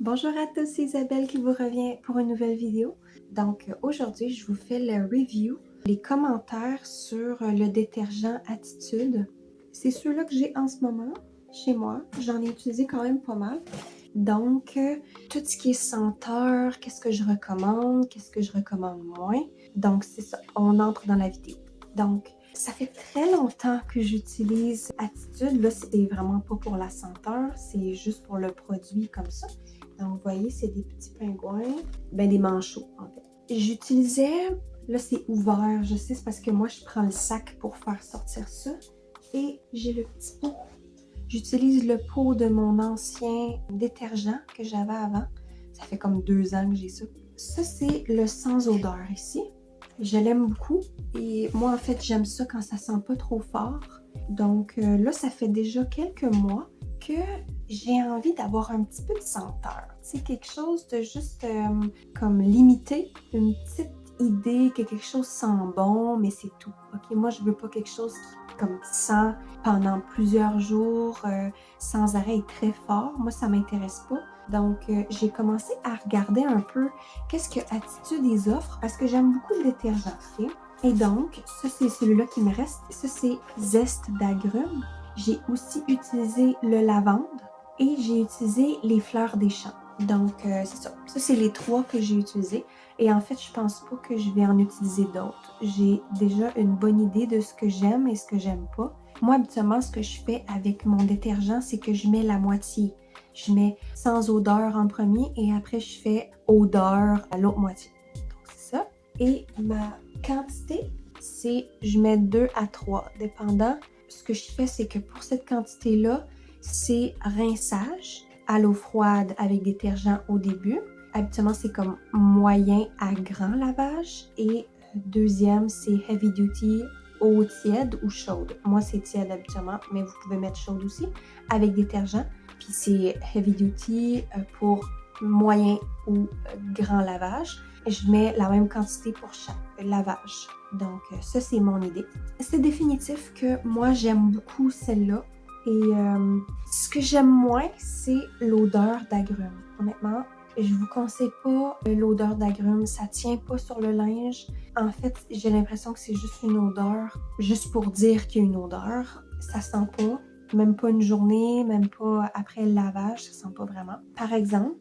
Bonjour à tous, c'est Isabelle qui vous revient pour une nouvelle vidéo. Donc aujourd'hui, je vous fais le review, les commentaires sur le détergent Attitude. C'est ceux-là que j'ai en ce moment chez moi. J'en ai utilisé quand même pas mal. Donc, tout ce qui est senteur, qu'est-ce que je recommande moins. Donc, c'est ça, on entre dans la vidéo. Donc, ça fait très longtemps que j'utilise Attitude. Là, c'est vraiment pas pour la senteur, c'est juste pour le produit comme ça. Donc, vous voyez, c'est des petits pingouins, des manchots, en fait. J'utilisais, là, c'est ouvert, je sais, c'est parce que moi, je prends le sac pour faire sortir ça. Et j'ai le petit pot. J'utilise le pot de mon ancien détergent que j'avais avant. Ça fait comme 2 ans que j'ai ça. Ça, c'est le sans odeur ici. Je l'aime beaucoup. Et moi, en fait, j'aime ça quand ça sent pas trop fort. Donc là, ça fait déjà quelques mois que j'ai envie d'avoir un petit peu de senteur. C'est quelque chose de juste comme limité, une petite idée que quelque chose sent bon, mais c'est tout. Ok, moi je veux pas quelque chose qui sent pendant plusieurs jours sans arrêt et très fort. Moi ça m'intéresse pas. Donc j'ai commencé à regarder un peu qu'est-ce que Attitude les offre parce que j'aime beaucoup le détergent. Okay? Et donc ça c'est celui-là qui me reste. Ça c'est zeste d'agrumes. J'ai aussi utilisé le lavande et j'ai utilisé les fleurs des champs. Donc, c'est ça. Ça, c'est les 3 que j'ai utilisés. Et en fait, je pense pas que je vais en utiliser d'autres. J'ai déjà une bonne idée de ce que j'aime et ce que j'aime pas. Moi, habituellement, ce que je fais avec mon détergent, c'est que je mets la moitié. Je mets sans odeur en premier et après, je fais odeur à l'autre moitié. Donc, c'est ça. Et ma quantité, c'est je mets 2 à 3, dépendant. Ce que je fais, c'est que pour cette quantité-là, c'est rinçage à l'eau froide avec détergent au début. Habituellement, c'est comme moyen à grand lavage. Et deuxième, c'est heavy duty eau tiède ou chaude. Moi, c'est tiède habituellement, mais vous pouvez mettre chaude aussi avec détergent. Puis c'est heavy duty pour moyen ou grand lavage. Je mets la même quantité pour chaque lavage. Donc, ça, c'est mon idée. C'est définitif que moi, j'aime beaucoup celle-là. Et ce que j'aime moins, c'est l'odeur d'agrumes. Honnêtement, je vous conseille pas l'odeur d'agrumes. Ça tient pas sur le linge. En fait, j'ai l'impression que c'est juste une odeur, juste pour dire qu'il y a une odeur. Ça sent pas. Même pas une journée, même pas après le lavage, ça sent pas vraiment. Par exemple,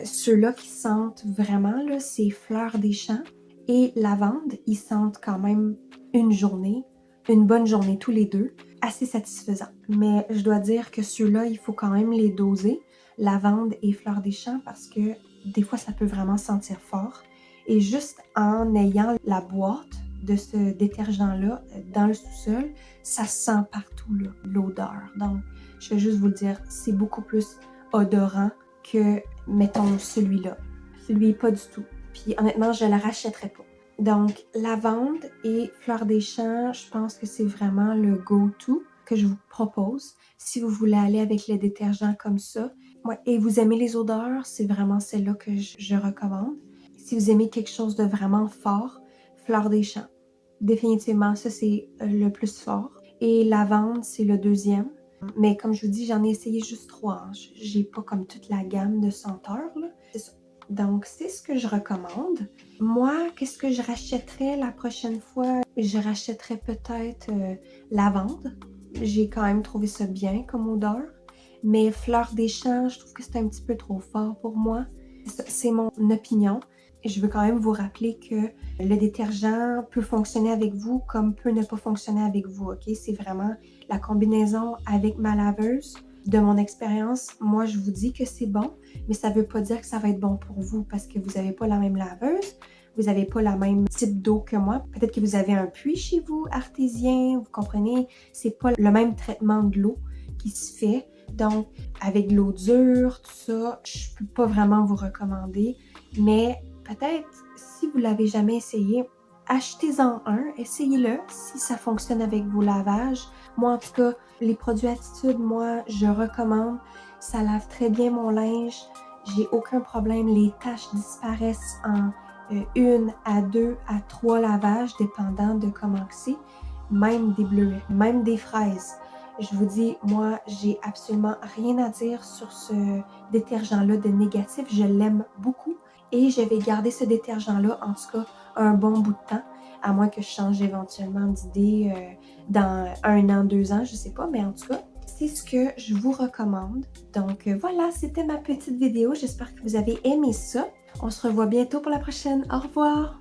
ceux-là qui sentent vraiment, là, c'est fleurs des champs et lavande, ils sentent quand même une journée, une bonne journée tous les deux, assez satisfaisant. Mais je dois dire que ceux-là, il faut quand même les doser, lavande et fleurs des champs, parce que des fois, ça peut vraiment sentir fort. Et juste en ayant la boîte de ce détergent-là dans le sous-sol, ça sent partout là, l'odeur. Donc, je vais juste vous le dire, c'est beaucoup plus odorant que, mettons, celui-là. Lui, pas du tout. Puis honnêtement, je ne le rachèterais pas. Donc, lavande et fleurs des champs, je pense que c'est vraiment le go-to que je vous propose. Si vous voulez aller avec les détergents comme ça, ouais, et vous aimez les odeurs, c'est vraiment celle-là que je recommande. Si vous aimez quelque chose de vraiment fort, fleurs des champs. Définitivement, ça, c'est le plus fort. Et lavande, c'est le deuxième. Mais comme je vous dis, j'en ai essayé juste 3. Hein. J'ai pas comme toute la gamme de senteurs, là. C'est ça. Donc, c'est ce que je recommande. Moi, qu'est-ce que je rachèterais la prochaine fois? Je rachèterais peut-être lavande. J'ai quand même trouvé ça bien comme odeur. Mais fleurs des champs, je trouve que c'est un petit peu trop fort pour moi. C'est mon opinion. Je veux quand même vous rappeler que le détergent peut fonctionner avec vous comme peut ne pas fonctionner avec vous, ok? C'est vraiment la combinaison avec ma laveuse. De mon expérience, moi, je vous dis que c'est bon, mais ça ne veut pas dire que ça va être bon pour vous parce que vous n'avez pas la même laveuse, vous n'avez pas le même type d'eau que moi. Peut-être que vous avez un puits chez vous, artésien, vous comprenez? C'est pas le même traitement de l'eau qui se fait. Donc, avec de l'eau dure, tout ça, je ne peux pas vraiment vous recommander, mais peut-être, si vous ne l'avez jamais essayé, achetez-en un, essayez-le si ça fonctionne avec vos lavages. Moi, en tout cas, les produits Attitude, moi, je recommande. Ça lave très bien mon linge. J'ai aucun problème. Les taches disparaissent en 1 à 2 à 3 lavages, dépendant de comment c'est. Même des bleuets, même des fraises. Je vous dis, moi, j'ai absolument rien à dire sur ce détergent-là de négatif. Je l'aime beaucoup et je vais garder ce détergent-là, en tout cas, un bon bout de temps, à moins que je change éventuellement d'idée dans 1 an, 2 ans, je sais pas, mais en tout cas, c'est ce que je vous recommande. Donc voilà, c'était ma petite vidéo. J'espère que vous avez aimé ça. On se revoit bientôt pour la prochaine. Au revoir!